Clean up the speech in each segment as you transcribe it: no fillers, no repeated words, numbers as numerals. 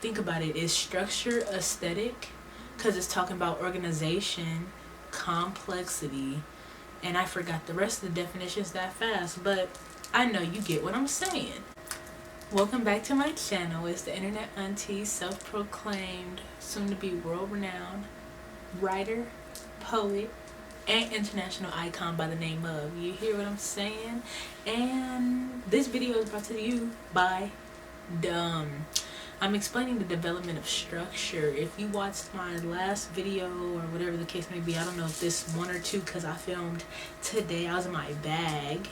think about it, is structure aesthetic? Because it's talking about organization, complexity, and I forgot the rest of the definitions that fast, but I know you get what I'm saying. Welcome back to my channel. It's the internet auntie, self-proclaimed, soon-to-be world-renowned writer, poet, and international icon by the name of, you hear what I'm saying? And this video is brought to you by I'm explaining the development of structure. If you watched my last video or whatever the case may be, I don't know if this one or two, because I filmed today, I was in my bag.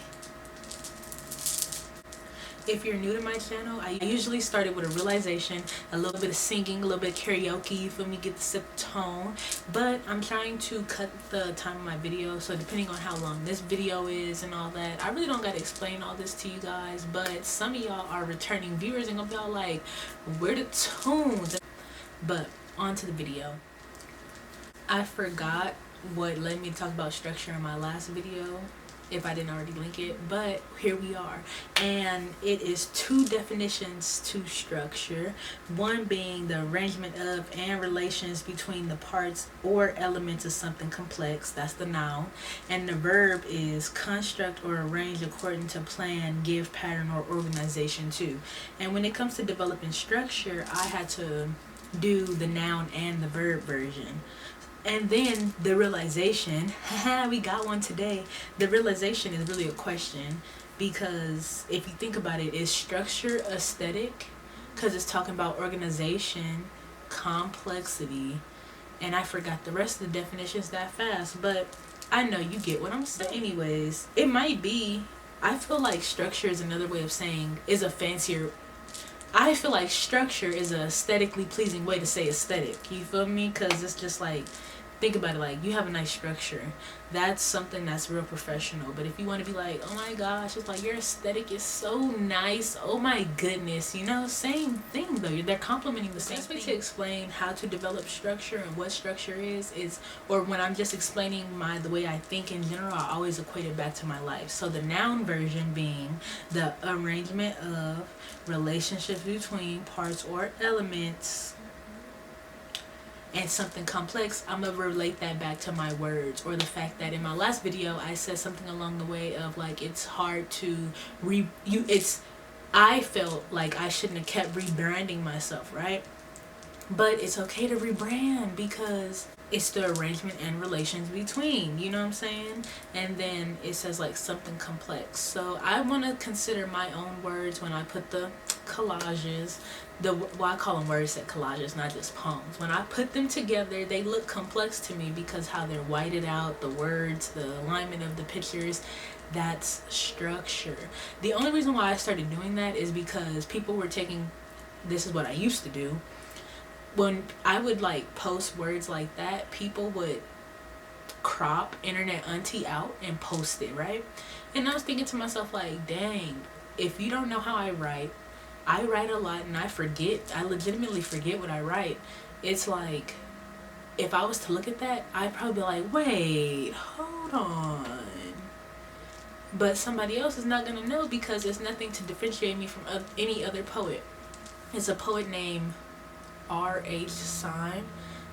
If you're new to my channel, I usually started with a realization, a little bit of singing, a little bit of karaoke, you feel me, get the sip tone. But I'm trying to cut the time of my video, so depending on how long this video is and all that, I really don't gotta explain all this to you guys, but some of y'all are returning viewers and gonna be all like, where the tunes? But on to the video. I forgot what led me to talk about structure in my last video, if I didn't already link it, but here we are. And it is two definitions to structure, one being the arrangement of and relations between the parts or elements of something complex, that's the noun, and the verb is construct or arrange according to plan, give pattern, or organization too. And when it comes to developing structure, I had to do the noun and the verb version. And then the realization, we got one today. The realization is really a question, because if you think about it, is structure aesthetic? Because it's talking about organization, complexity, and I forgot the rest of the definitions that fast, but I know you get what I'm saying. But anyways, it might be, I feel like structure is another way of saying, is a fancier, I feel like structure is a aesthetically pleasing way to say aesthetic. You feel me? Because it's just like, think about it, like you have a nice structure. That's something that's real professional. But if you want to be like, oh my gosh, it's like your aesthetic is so nice. Oh my goodness, you know, same thing though. They're complimenting the same thing. To explain how to develop structure and what structure is, or when I'm just explaining the way I think in general, I always equate it back to my life. So the noun version being the arrangement of relationships between parts or elements and something complex, I'm gonna relate that back to my words, or the fact that in my last video I said something along the way of like, it's hard to I felt like I shouldn't have kept rebranding myself, right? But it's okay to rebrand because it's the arrangement and relations between, you know what I'm saying? And then it says like something complex. So I want to consider my own words when I put the collages, I call them word set collages, not just poems. When I put them together, they look complex to me because how they're whited out, the words, the alignment of the pictures, that's structure. The only reason why I started doing that is because people were taking, this is what I used to do, when I would like post words like that, people would crop internet auntie out and post it, right? And I was thinking to myself like, dang, if you don't know how I write a lot and I legitimately forget what I write. It's like, if I was to look at that, I'd probably be like, wait, hold on. But somebody else is not gonna know because there's nothing to differentiate me from any other poet. It's a poet named R.H. Syme.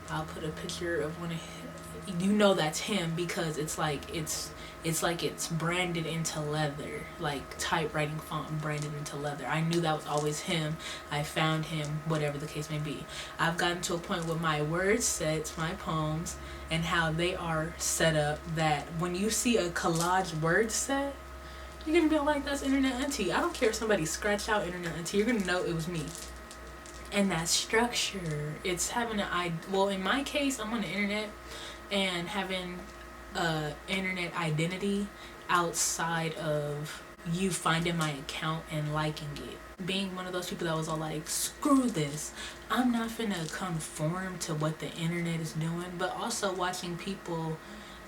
I'll put a picture of one of him. You know that's him because it's like it's branded into leather, like typewriting font branded into leather. I knew that was always him. I found him, whatever the case may be. I've gotten to a point with my word sets, my poems, and how they are set up that when you see a collage word set, you're gonna be like, that's internet auntie. I don't care if somebody scratched out internet auntie, you're gonna know it was me. And that structure, it's having well, in my case, I'm on the internet, and having a internet identity outside of you finding my account and liking it. Being one of those people that was all like, screw this, I'm not finna conform to what the internet is doing, but also watching people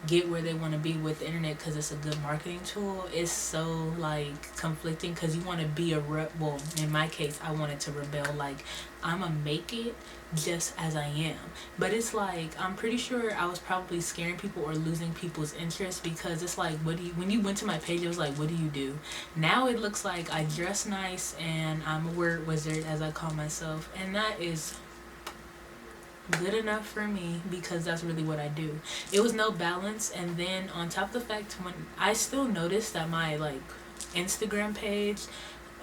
get where they want to be with the internet because it's a good marketing tool, it's so like conflicting because you want to be well, in my case I wanted to rebel, like I'ma make it just as I am. But it's like I'm pretty sure I was probably scaring people or losing people's interest, because it's like, what do you, when you went to my page it was like, what do you do? Now it looks like I dress nice and I'm a word wizard, as I call myself, and that is good enough for me because that's really what I do. It was no balance. And then on top of the fact, when I still noticed that my like Instagram page,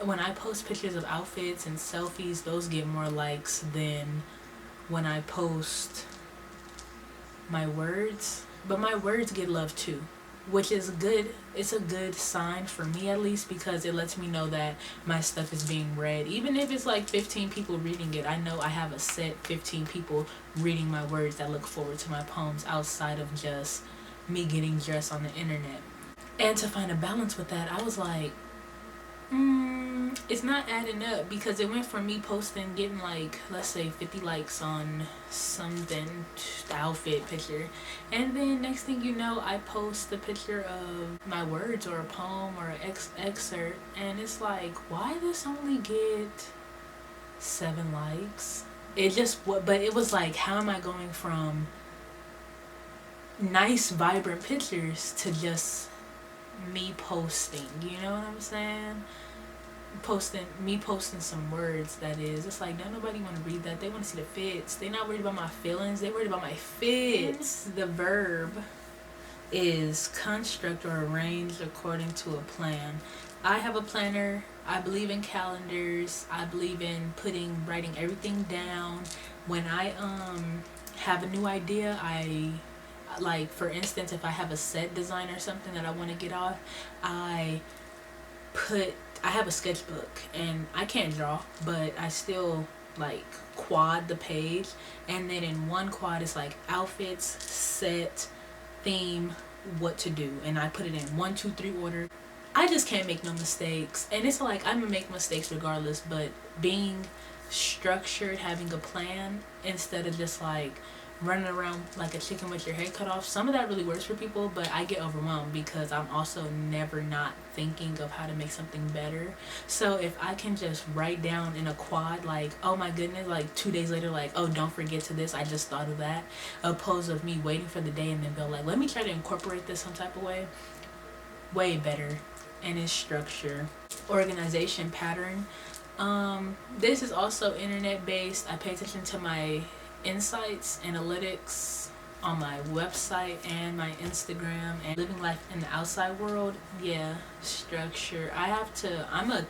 when I post pictures of outfits and selfies, those get more likes than when I post my words. But my words get love too, which is good. It's a good sign for me, at least, because it lets me know that my stuff is being read. Even if it's like 15 people reading it, I know I have a set 15 people reading my words that look forward to my poems outside of just me getting dressed on the internet. And to find a balance with that, I was like, it's not adding up, because it went from me posting, getting like, let's say 50 likes on something, the outfit picture, and then next thing you know I post a picture of my words or a poem or an excerpt, and it's like, why this only get 7 likes? It just what, but it was like, how am I going from nice vibrant pictures to just me posting, you know what I'm saying? Posting some words, that is. It's like, don't nobody want to read that. They want to see the fits. They not worried about my feelings, they worried about my fits. The verb is construct or arrange according to a plan. I have a planner. I believe in calendars. I believe in writing everything down. When I have a new idea, I like, for instance, if I have a set design or something that I want to get off, I have a sketchbook, and I can't draw, but I still like quad the page, and then in one quad it's like outfits, set, theme, what to do, and I put it in 1, 2, 3 order. I just can't make no mistakes, and it's like I'm gonna make mistakes regardless, but being structured, having a plan instead of just like running around like a chicken with your head cut off, some of that really works for people, but I get overwhelmed because I'm also never not thinking of how to make something better. So if I can just write down in a quad, like, oh my goodness, like 2 days later, like, oh, don't forget to this, I just thought of that, opposed of me waiting for the day and then go like, let me try to incorporate this some type of way better. And it's structure, organization, pattern. This is also internet based. I pay attention to my insights, analytics on my website and my Instagram, and living life in the outside world. Yeah, structure. I'm a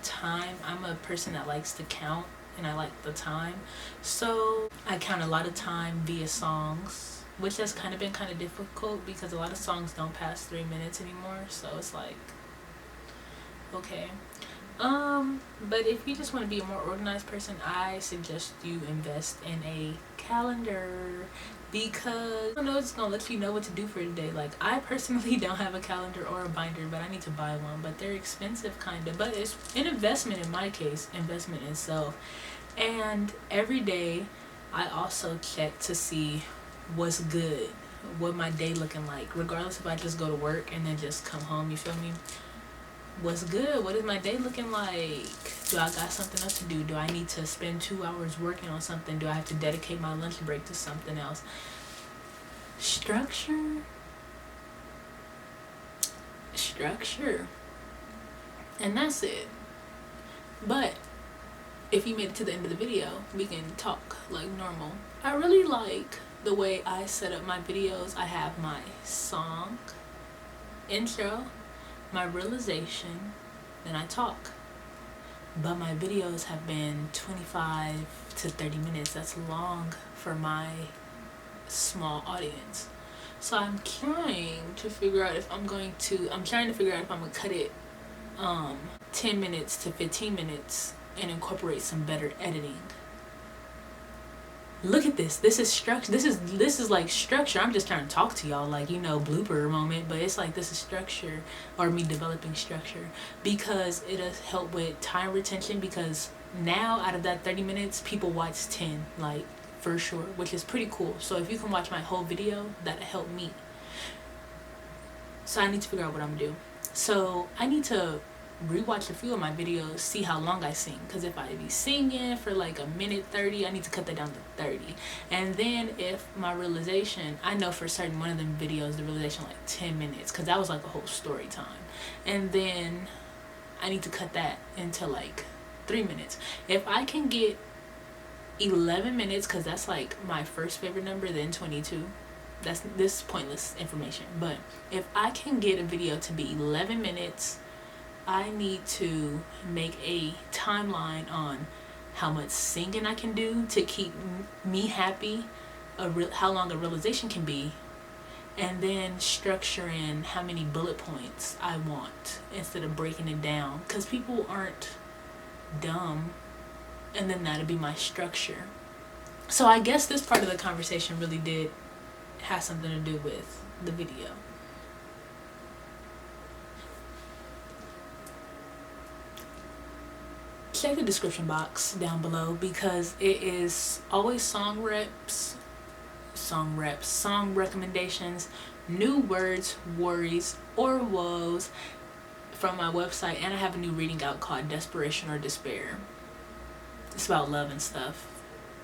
person that likes to count, and I like the time, so I count a lot of time via songs, which has kind of been kind of difficult because a lot of songs don't pass 3 minutes anymore, so it's like, okay. But if you just want to be a more organized person, I suggest you invest in a calendar, because I know it's gonna let you know what to do for the day. Like, I personally don't have a calendar or a binder, but I need to buy one, but they're expensive kind of, but it's an investment in my case, investment in self. And every day I also check to see what's good, what my day looking like, regardless if I just go to work and then just come home, you feel me? What's good? What is my day looking like? Do I got something else to do? Do I need to spend 2 hours working on something? Do I have to dedicate my lunch break to something else? Structure. And that's it. But if you made it to the end of the video, we can talk like normal. I really like the way I set up my videos. I have my song, intro, my realization, then I talk. But my videos have been 25 to 30 minutes. That's long for my small audience. So I'm trying to figure out if I'm going to cut it 10 minutes to 15 minutes and incorporate some better editing. Look at this. This is structure. This is like structure. I'm just trying to talk to y'all, like, you know, blooper moment, but it's like, this is structure, or me developing structure, because it'll help with time retention, because now out of that 30 minutes, people watch 10, like, for sure, which is pretty cool. So if you can watch my whole video, that'll help me. So I need to figure out what I'm gonna do. So I need to rewatch a few of my videos, see how long I sing, because if I be singing for like a minute 30, I need to cut that down to 30. And then if my realization, I know for certain one of them videos the realization like 10 minutes, because that was like a whole story time, and then I need to cut that into like 3 minutes. If I can get 11 minutes, because that's like my first favorite number, then 22, this is pointless information, but if I can get a video to be 11 minutes, I need to make a timeline on how much singing I can do to keep me happy, how long a realization can be, and then structuring how many bullet points I want instead of breaking it down, because people aren't dumb, and then that'll be my structure. So I guess this part of the conversation really did have something to do with the video. Check the description box down below, because it is always song recommendations, new words, worries, or woes from my website, and I have a new reading out called Desperation or Despair. It's about love and stuff,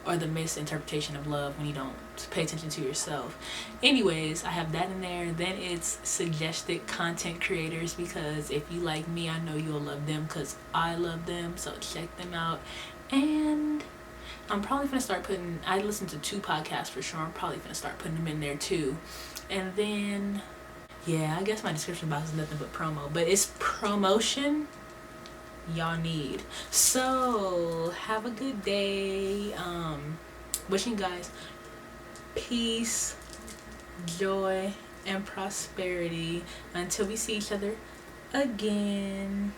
or the misinterpretation of love when you don't pay attention to yourself. Anyways, I have that in there. Then it's suggested content creators, because if you like me, I know you'll love them because I love them, so check them out. And I'm probably gonna start putting, I listen to 2 podcasts for sure, I'm probably gonna start putting them in there too. And then yeah, I guess my description box is nothing but promo, but it's promotion y'all need. So have a good day. Wishing you guys peace, joy, and prosperity until we see each other again.